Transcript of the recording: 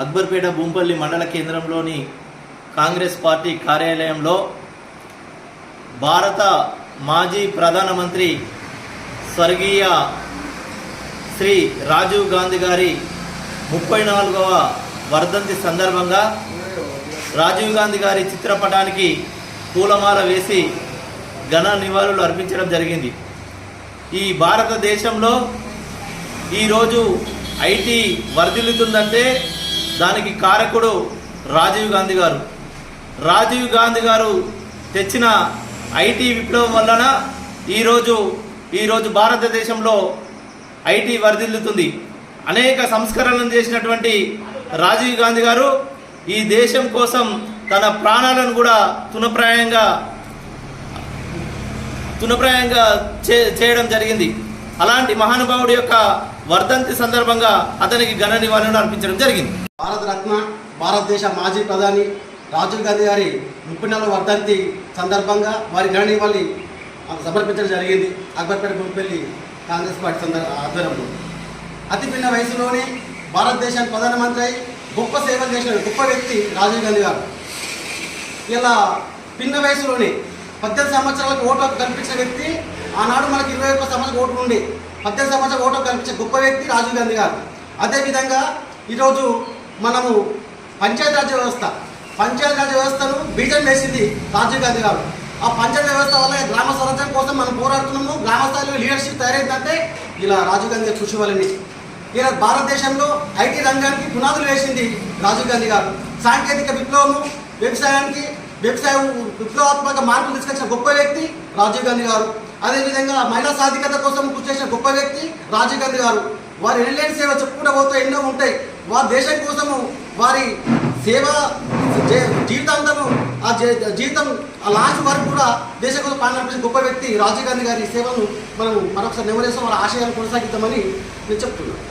అక్బర్పేట భూంపల్లి మండల కేంద్రంలోని కాంగ్రెస్ పార్టీ కార్యాలయంలో భారత మాజీ ప్రధానమంత్రి స్వర్గీయ శ్రీ రాజీవ్ గాంధీ గారి 34వ వర్ధంతి సందర్భంగా రాజీవ్ గాంధీ గారి చిత్రపటానికి పూలమాల వేసి ఘన నివాళులు అర్పించడం జరిగింది. ఈ భారతదేశంలో ఈరోజు ఐటీ వర్ధిల్లుతుందంటే దానికి కారకుడు రాజీవ్ గాంధీ గారు. రాజీవ్ గాంధీ గారు తెచ్చిన ఐటీ విప్లవం వలన ఈరోజు భారతదేశంలో ఐటీ వర్ధిల్లుతుంది. అనేక సంస్కరణలు చేసినటువంటి రాజీవ్ గాంధీ గారు ఈ దేశం కోసం తన ప్రాణాలను కూడా తునప్రాయంగా చేయడం జరిగింది. అలాంటి మహానుభావుడి యొక్క వర్ధంతి సందర్భంగా అతనికి ఘన నివాళులు అర్పించడం జరిగింది. భారతరత్న భారతదేశ మాజీ ప్రధాని రాజీవ్ గాంధీ గారి 34వ వర్ధంతి సందర్భంగా వారి ఘన నివాళి సమర్పించడం జరిగింది. అక్బర్పేట భూంపల్లి కాంగ్రెస్ పార్టీ ఆధ్వర్యంలో అతి పిన్న వయసులోనే భారతదేశానికి ప్రధానమంత్రి అయి గొప్ప సేవలు చేసిన గొప్ప వ్యక్తి రాజీవ్ గాంధీ గారు. ఇలా పిన్న వయసులోనే 18 సంవత్సరాలకు ఓటు కల్పించిన వ్యక్తి. ఆనాడు మనకి 21 సంవత్సరాల ఓటు ఉండి 18 సంవత్సరాల ఓటు కల్పించే గొప్ప వ్యక్తి రాజీవ్ గాంధీ గారు. అదేవిధంగా ఈరోజు మనము పంచాయతీరాజ్ వ్యవస్థను బీజం వేసింది రాజీవ్ గాంధీ గారు. ఆ పంచాయతీ వ్యవస్థ వల్ల గ్రామ స్వరాజ్యం కోసం మనం పోరాడుతున్నాము. గ్రామ స్థాయిలో లీడర్షిప్ తయారైందంటే ఇలా రాజీవ్ గాంధీ గారు కృషి వల్లనే. ఇలా భారతదేశంలో ఐటీ రంగానికి పునాదులు వేసింది రాజీవ్ గాంధీ గారు. సాంకేతిక విప్లవము, వ్యవసాయ విప్లవాత్మక మార్పులు తీసుకొచ్చిన గొప్ప వ్యక్తి రాజీవ్ గాంధీ గారు. అదేవిధంగా మహిళా సాధికారత కోసం కృషి చేసిన గొప్ప వ్యక్తి రాజీవ్ గాంధీ గారు. వారి ఎనలేని సేవ చెప్పుకుంటూ పోతే ఎన్నో ఉంటాయి. వారి దేశం కోసము వారి సేవ జీవితాంతము జీవితం లాస్ట్ వరకు కూడా దేశం కోసం పాలన గొప్ప వ్యక్తి రాజీవ్ గాంధీ గారి సేవను మనం మరొకసారి నెమరేస్తాం. వారి ఆశయాలను కొనసాగిద్దామని నేను చెప్తున్నాను.